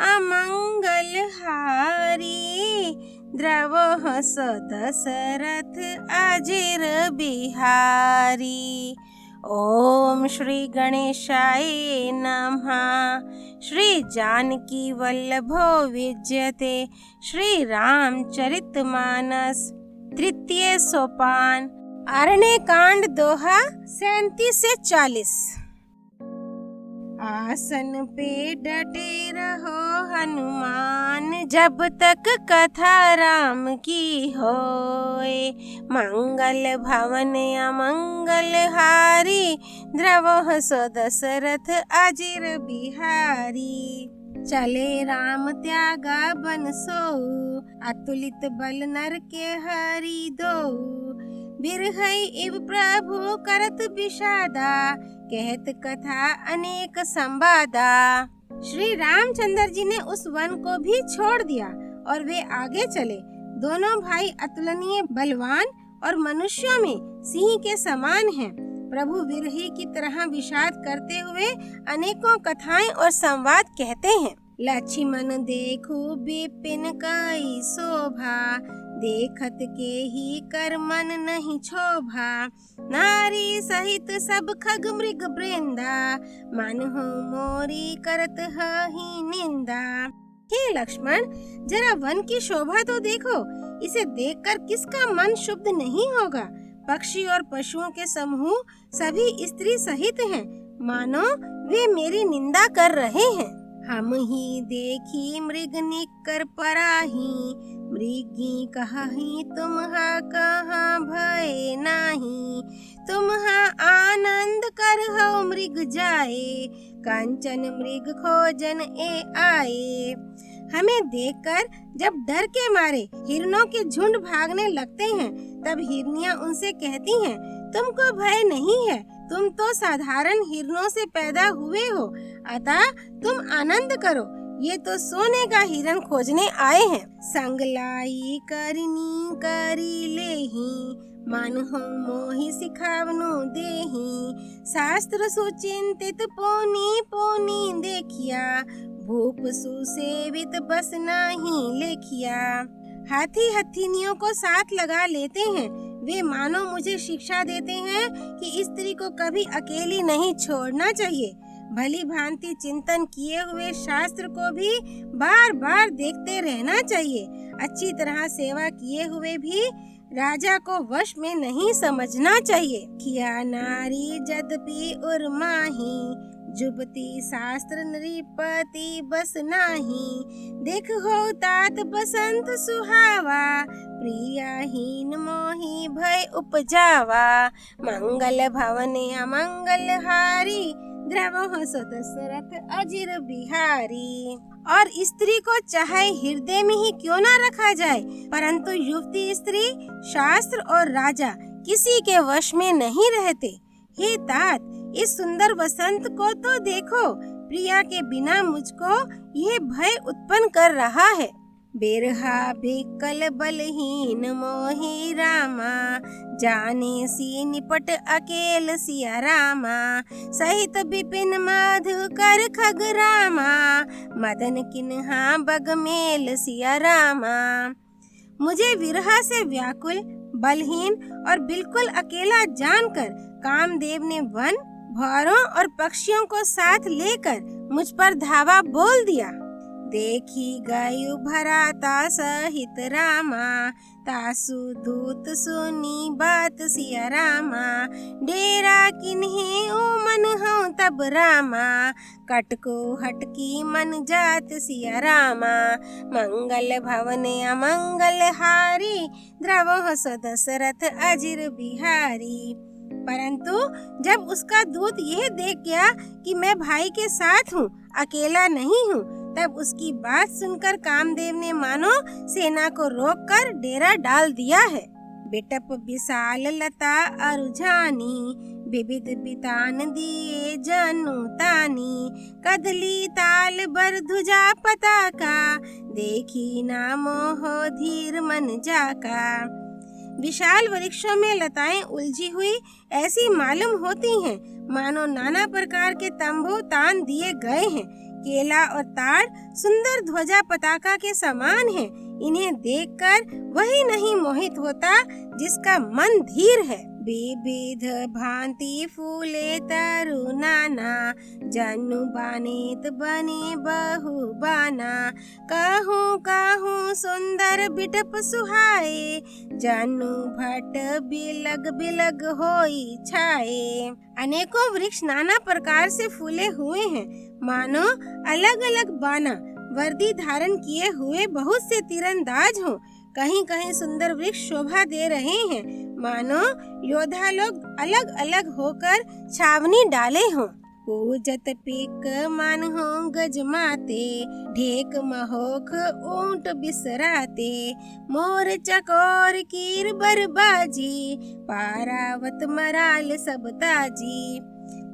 अमंगलहारी द्रवः स दशरथ अजिर बिहारी। ओम श्री गणेशाय नमः। श्री जानकी वल्लभो विजयते। श्री रामचरितमानस तृतीय सोपान। अरण्य कांड दोहा 37 से 40। आसन पे डटे रहो हनुमान, जब तक कथा राम की होए। मंगल भवन अमंगल हारी, द्रवः स दशरथ अजिर बिहारी। चले राम त्यागा बन सोऊ, अतुलित बल नर के हरि दोऊ। बिरहई इव प्रभु करत विषादा, कहत कथा अनेक संवादा। श्री रामचंद्र जी ने उस वन को भी छोड़ दिया और वे आगे चले। दोनों भाई अतुलनीय बलवान और मनुष्यों में सिंह के समान हैं। प्रभु विरही की तरह विषाद करते हुए अनेकों कथाएं और संवाद कहते हैं। लक्ष्मण देखो बिपिन कई शोभा, देखत के ही कर मन नहीं क्षोभा। नारी सहित सब खग मृग वृंदा, मन हो मोरी करत ही निंदा। हे लक्ष्मण, जरा वन की शोभा तो देखो। इसे देखकर किसका मन शुद्ध नहीं होगा। पक्षी और पशुओं के समूह सभी स्त्री सहित हैं, मानो वे मेरी निंदा कर रहे हैं। हम ही देखी मृग निकर पराही, मृगी कहाही तुम्हा कहाँ भय नाही। तुम्हा आनंद कर हो मृग जाए, कंचन मृग खोजन ए आए। हमें देखकर जब डर के मारे हिरणों के झुंड भागने लगते हैं, तब हिरनियां उनसे कहती हैं, तुमको भय नहीं है, तुम तो साधारण हिरणों से पैदा हुए हो, अतः तुम आनंद करो। ये तो सोने का हिरण खोजने आए हैं। संगलाई करनी करी लेही, मन हो मोहि सिखावनु देही। शास्त्र सुचिंतित पोनी पोनी देखिया, भूप सुसेवित बस नहीं लेखिया। हाथी हथिनियों को साथ लगा लेते हैं। वे मानो मुझे शिक्षा देते हैं कि स्त्री को कभी अकेली नहीं छोड़ना चाहिए। भली भांति चिंतन किए हुए शास्त्र को भी बार बार देखते रहना चाहिए। अच्छी तरह सेवा किए हुए भी राजा को वश में नहीं समझना चाहिए। किया नारी जदपि उर्माही, जुबती शास्त्र नृपति बस नाही। देखो तात बसंत सुहावा, प्रियाहीन मोही भय उपजावा। मंगल भवन अमंगल हारी, द्रवः स दशरथ अजिर बिहारी। और स्त्री को चाहे हृदय में ही क्यों न रखा जाए, परंतु युवती स्त्री शास्त्र और राजा किसी के वश में नहीं रहते। हे तात, इस सुंदर वसंत को तो देखो, प्रिया के बिना मुझको यह भय उत्पन्न कर रहा है। बिरहा बिकल बलहीन मोहि रामा, जाने सी निपट अकेल सिया रामा। सहित बिपिन मधुकर खग रामा, मदन किन्हा बग मेल सिया रामा। मुझे विरहा से व्याकुल, बलहीन और बिल्कुल अकेला जानकर कामदेव ने वन, भौरों और पक्षियों को साथ लेकर मुझ पर धावा बोल दिया। देखी गयु भराता सहित रामा, तासु दूत सुनी बात सिया रामा। डेरा किन्हे ओ मन हो तब रामा, कटको हटकी मन जात सिया रामा। मंगल भवन अमंगल हारी, द्रवः स दशरथ अजिर बिहारी। परंतु जब उसका दूत यह देख गया कि मैं भाई के साथ हूँ, अकेला नहीं हूँ, तब उसकी बात सुनकर कामदेव ने मानो सेना को रोककर डेरा डाल दिया है। बिटप विशाल लता अरुझानी, विविध बितान दिए जनु तानी। कदली ताल बर ध्वजा पताका, देखी ना मोह धीर मन जाका। विशाल वृक्षों में लताएं उलझी हुई ऐसी मालूम होती हैं, मानो नाना प्रकार के तंबू तान दिए गए हैं। केला और ताड़ सुंदर ध्वजा पताका के समान हैं। इन्हें देखकर वही नहीं मोहित होता जिसका मन धीर है। विविध भांति फूले तरु नाना, जनु बानेत बने बहु बाना। कहूँ कहूँ सुंदर बिटप सुहाए, जनु भट बिलग बिलग होई छाए। अनेकों वृक्ष नाना प्रकार से फूले हुए हैं, मानो अलग अलग बाना वर्दी धारण किए हुए बहुत से तीरंदाज हों। कहीं कहीं सुंदर वृक्ष शोभा दे रहे हैं, मानो योद्धा लोग अलग अलग होकर छावनी डाले हों। पूजत पिक मान हो गजमाते, ढेक महोख ऊंट बिसराते। मोर चकोर कीर बरबाजी, पारावत मराल सब ताजी।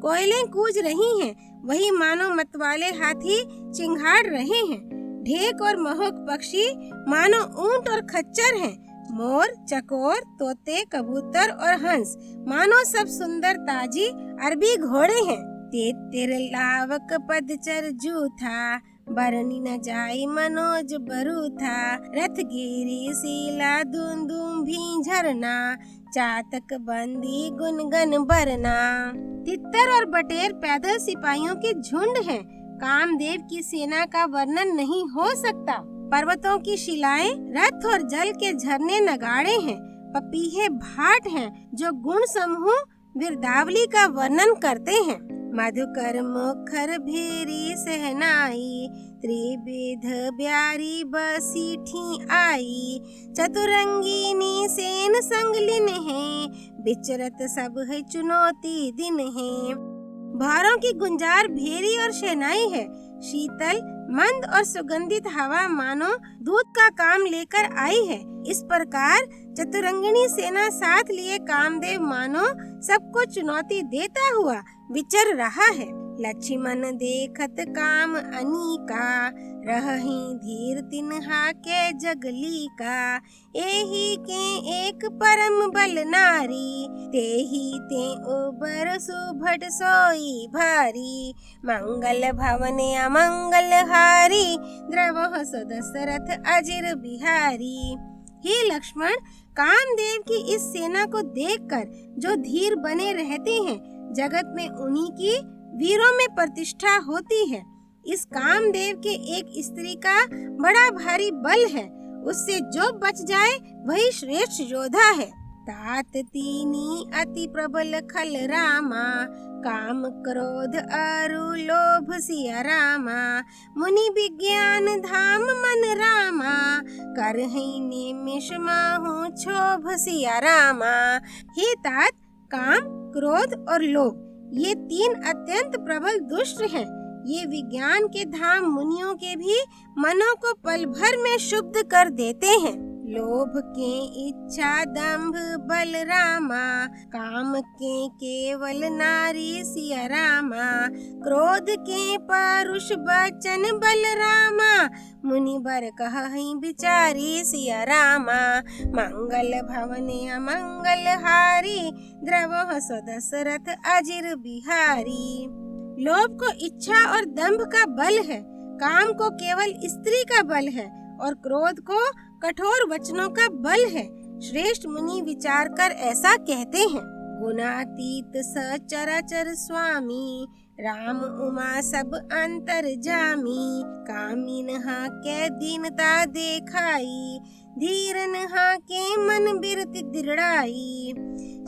कोयलें कूज रही हैं, वही मानो मतवाले हाथी चिंघाड़ रहे हैं। ढेक और महोक पक्षी मानो ऊंट और खच्चर हैं। मोर, चकोर, तोते, कबूतर और हंस मानो सब सुंदर ताजी अरबी घोड़े हैं। तेतिर लावक पदचर जूथा, बरनी न जाई मनोज बरूथा। रथ गिरी सीला दूम दूम भी झरना, चातक बंदी गुनगन बरना। तितर और बटेर पैदल सिपाहियों के झुंड हैं। कामदेव की सेना का वर्णन नहीं हो सकता। पर्वतों की शिलाएं, रथ और जल के झरने नगाड़े हैं। पपीहे भाट हैं जो गुण समूह वीरदावली का वर्णन करते हैं। मधुकर मुखर भेरी सहनाई, त्रिविध ब्यारी बसीठी आई। चतुरंगिनी सेन संगलिन है, विचरत सब है चुनौती दिन है। भारों की गुंजार भेरी और शहनाई है। शीतल, मंद और सुगंधित हवा मानो दूध का काम लेकर आई है। इस प्रकार चतुरंगिणी सेना साथ लिए कामदेव मानो सबको चुनौती देता हुआ विचर रहा है। लक्ष्मण देखत काम अनीका, रहहि धीर तिन्हा के जगली का। एही के एक परम बल नारी, तेही ते उबर सुभट सोई भारी। मंगल भवन अमंगल हारी, द्रवह सो दशरथ अजिर बिहारी। हे लक्ष्मण, कामदेव की इस सेना को देखकर जो धीर बने रहते हैं, जगत में उन्हीं की वीरों में प्रतिष्ठा होती है। इस कामदेव के एक स्त्री का बड़ा भारी बल है, उससे जो बच जाए वही श्रेष्ठ योद्धा है। तात तीनी अति प्रबल खल रामा, काम क्रोध अरु लोभ सिया रामा। मुनि विज्ञान धाम मन रामा, करहि निमिष माहु क्षोभ सिया रामा। हे तात, काम, क्रोध और लोभ ये तीन अत्यंत प्रबल दुष्ट हैं। ये विज्ञान के धाम मुनियों के भी मनों को पल भर में शुद्ध कर देते हैं। लोभ के इच्छा दंभ बल रामा, काम के केवल नारी सिया रामा। क्रोध के परुष बचन बल रामा, मुनि बर कहहि बिचारी सिया रामा। मंगल भवन अमंगल हारी, द्रवह सो दशरथ अजिर बिहारी। लोभ को इच्छा और दंभ का बल है, काम को केवल स्त्री का बल है और क्रोध को कठोर वचनों का बल है। श्रेष्ठ मुनि विचार कर ऐसा कहते हैं। गुणातीत सचराचर स्वामी, राम उमा सब अंतर जामी। कामिन हा के दीनता देखाई, धीरन हा के मन बिरति दृढ़ाई।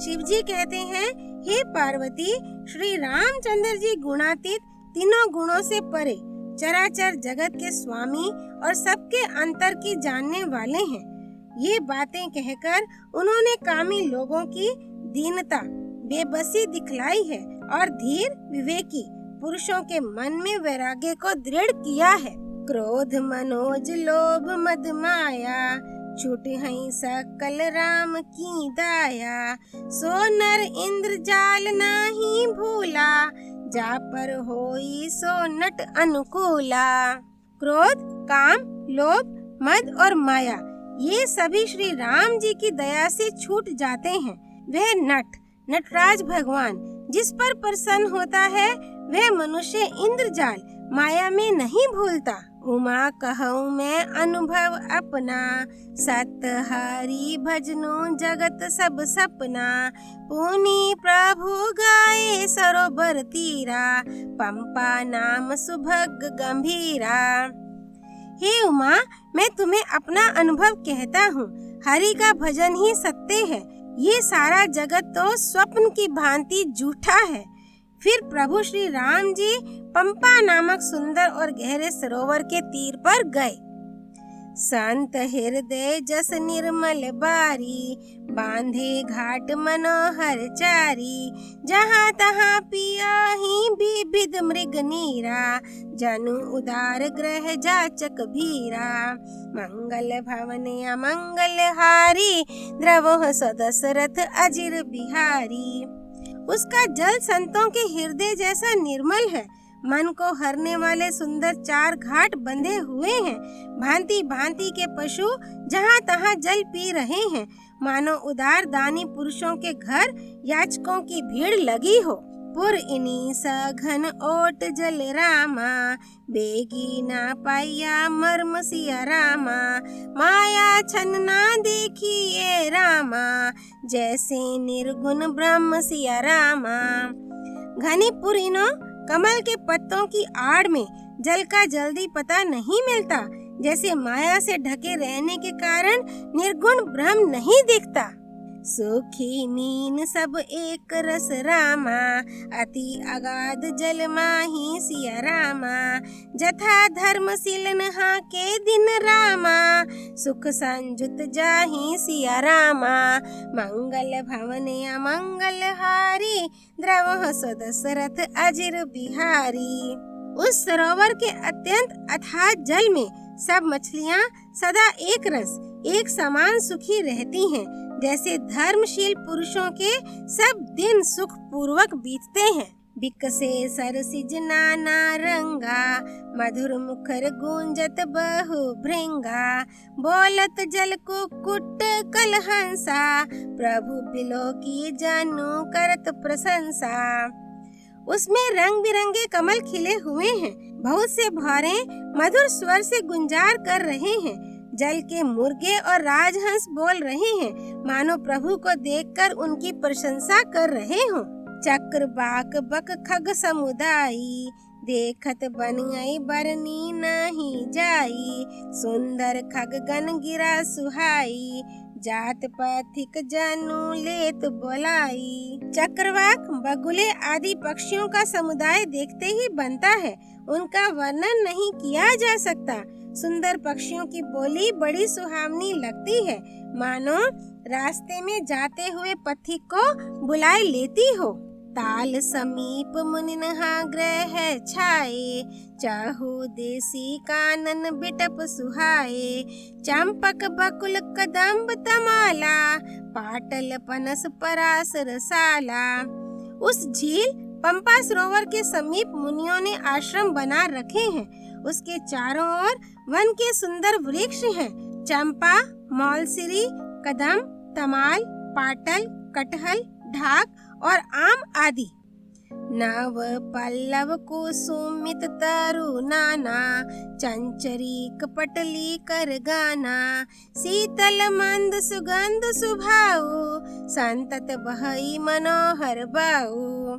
शिव जी कहते हैं, हे पार्वती, श्री रामचंद्र जी गुणातीत, तीनों गुणों से परे, चराचर जगत के स्वामी और सबके अंतर की जानने वाले हैं। ये बातें कहकर उन्होंने कामी लोगों की दीनता, बेबसी दिखलाई है और धीर विवेकी पुरुषों के मन में वैराग्य को दृढ़ किया है। क्रोध मनोज लोभ मद माया, छूट हई सकल राम की दाया। सो नर इंद्र जाल नाही भूला, जा पर होई सो नट अनुकूला। क्रोध, काम, लोभ, मद और माया ये सभी श्री राम जी की दया से छूट जाते हैं। वह नटराज भगवान जिस पर प्रसन्न होता है, वह मनुष्य इंद्रजाल माया में नहीं भूलता। उमा कहूँ मैं अनुभव अपना, सत हरि भजनो जगत सब सपना। पुनि प्रभु गाए सरोवर तीरा, पंपा नाम सुभग गंभीरा। हे उमा, मैं तुम्हें अपना अनुभव कहता हूँ। हरि का भजन ही सत्य है। ये सारा जगत तो स्वप्न की भांति झूठा है। फिर प्रभु श्री राम जी पंपा नामक सुंदर और गहरे सरोवर के तीर पर गए। संत हृदय जस निर्मल बारी, बांधे घाट मनोहर चारी। जहाँ तहाँ पियाही विविध मृग नीरा, जनु उदार ग्रह जाचक भीरा। मंगल भवन अमंगल हारी, द्रवोह सदशरथ अजिर बिहारी। उसका जल संतों के हृदय जैसा निर्मल है। मन को हरने वाले सुंदर 4 घाट बंधे हुए हैं। भांति भांति के पशु जहाँ तहाँ जल पी रहे हैं, मानो उदार दानी पुरुषों के घर याचकों की भीड़ लगी हो। पुर इनी सघन ओट जल रामा, बेगी ना पाया मर्म सिया रामा। माया छन ना देखिए रामा, जैसे निर्गुण ब्रह्म सिया रामा। घनी पुरिनो कमल के पत्तों की आड़ में जल का जल्दी पता नहीं मिलता। जैसे माया से ढके रहने के कारण निर्गुण ब्रह्म नहीं दिखता। सुखी मीन सब एक रस रामा, अति अगाध जल माही सिया रामा। जथा धर्मशील नहा के दिन रामा, सुख संजुत जाही सिया रामा। मंगल भवन अमंगल हारी, द्रवः सदशरथ अजिर बिहारी। उस सरोवर के अत्यंत अथाह जल में सब मछलियाँ सदा एक रस एक समान सुखी रहती हैं। जैसे धर्मशील पुरुषों के सब दिन सुख पूर्वक बीतते हैं। बिकसे सरसिज नाना रंगा, मधुर मुखर गूंजत बहु भृंगा। बोलत जल कुक्कुट कलहंसा, प्रभु बिलो की जानू करत प्रशंसा। उसमें रंग बिरंगे कमल खिले हुए हैं। बहुत से भौरे मधुर स्वर से गुंजार कर रहे हैं। जल के मुर्गे और राजहंस बोल रहे हैं, मानो प्रभु को देखकर उनकी प्रशंसा कर रहे हों। चक्र बाक बक खग समुदायी, देखत बन गई बरनी नहीं जाई। सुंदर खग गन गिरा सुहाई, जात पथिक जानू लेत बोलाई। चक्रवाक बगुले आदि पक्षियों का समुदाय देखते ही बनता है। उनका वर्णन नहीं किया जा सकता। सुंदर पक्षियों की बोली बड़ी सुहावनी लगती है, मानो रास्ते में जाते हुए पथिक को बुलाए लेती हो। ताल समीप मुनिनहा ग्रह छाए, चाहु देसी कानन बिटप सुहाए। चंपक बकुल कदम्ब तमाला, पाटल पनस परास रसाला। उस झील पंपा सरोवर के समीप मुनियों ने आश्रम बना रखे हैं। उसके चारों ओर वन के सुंदर वृक्ष हैं। चंपा, मौलसिरी, कदम, तमाल, पाटल, कटहल, ढाक और आम आदि। नव पल्लव कुसुमित तरु नाना, चंचरी कपटली कर गाना। शीतल मंद सुगंध सुभाऊ, संतत बहई मनोहर बाऊ।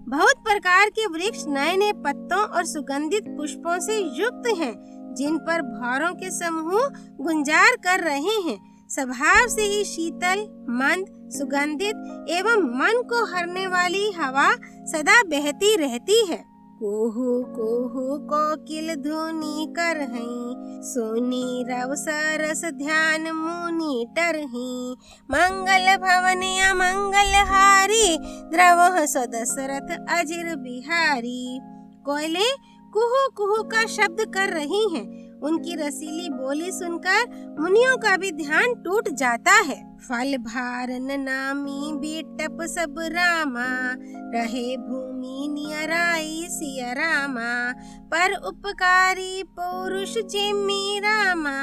बहुत प्रकार के वृक्ष नए नए पत्तों और सुगंधित पुष्पों से युक्त हैं, जिन पर भौरों के समूह गुंजार कर रहे हैं। स्वभाव से ही शीतल, मंद, सुगंधित एवं मन को हरने वाली हवा सदा बहती रहती है। कुहू कुहू कोकिल धुनी करहीं, सुनी रव सरस ध्यान मुनि टरहीं। मंगल भवन अमंगल हारी, द्रवः सदशरथ अजिर बिहारी। कोयले कुहू कुहू का शब्द कर रही हैं। उनकी रसीली बोली सुनकर मुनियों का भी ध्यान टूट जाता है। फल भारन नामी बिटप सब रामा, रहे भूमि नियराई सिया रामा। पर उपकारी पौरुष जिम्मी रामा,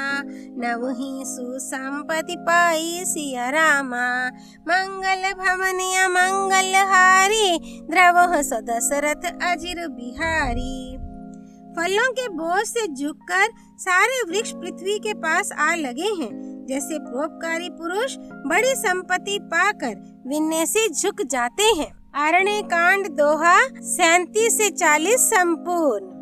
नवहि सुसंपत्ति पाई सिया रामा। मंगल भवन अमंगल हारी, द्रवः सदशरथ अजिर बिहारी। फलों के बोझ से झुककर सारे वृक्ष पृथ्वी के पास आ लगे हैं। जैसे परोपकारी पुरुष बड़ी संपत्ति पाकर विनय से झुक जाते हैं। अरण्य कांड दोहा 37 से 40 संपूर्ण।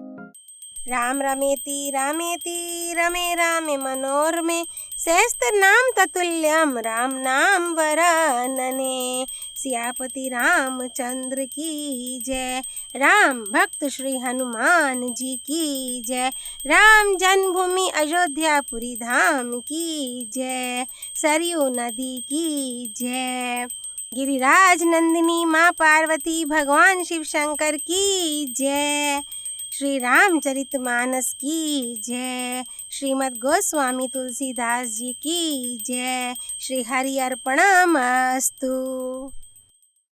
राम रमेति रामेति रमे रामे मनोरमे सहस्त्र नाम ततुल्यम राम नाम वरानने। सियापति रामचंद्र की जय। राम भक्त श्री हनुमान जी की जय। राम जन्मभूमि अयोध्यापुरी धाम की जय। सरयू नदी की जय। गिरिराज नंदिनी माँ पार्वती भगवान शिव शंकर की जय। श्री रामचरितमानस की जय। श्रीमद् गोस्वामी तुलसीदास जी की जय। श्री हरि अर्पणमस्तु।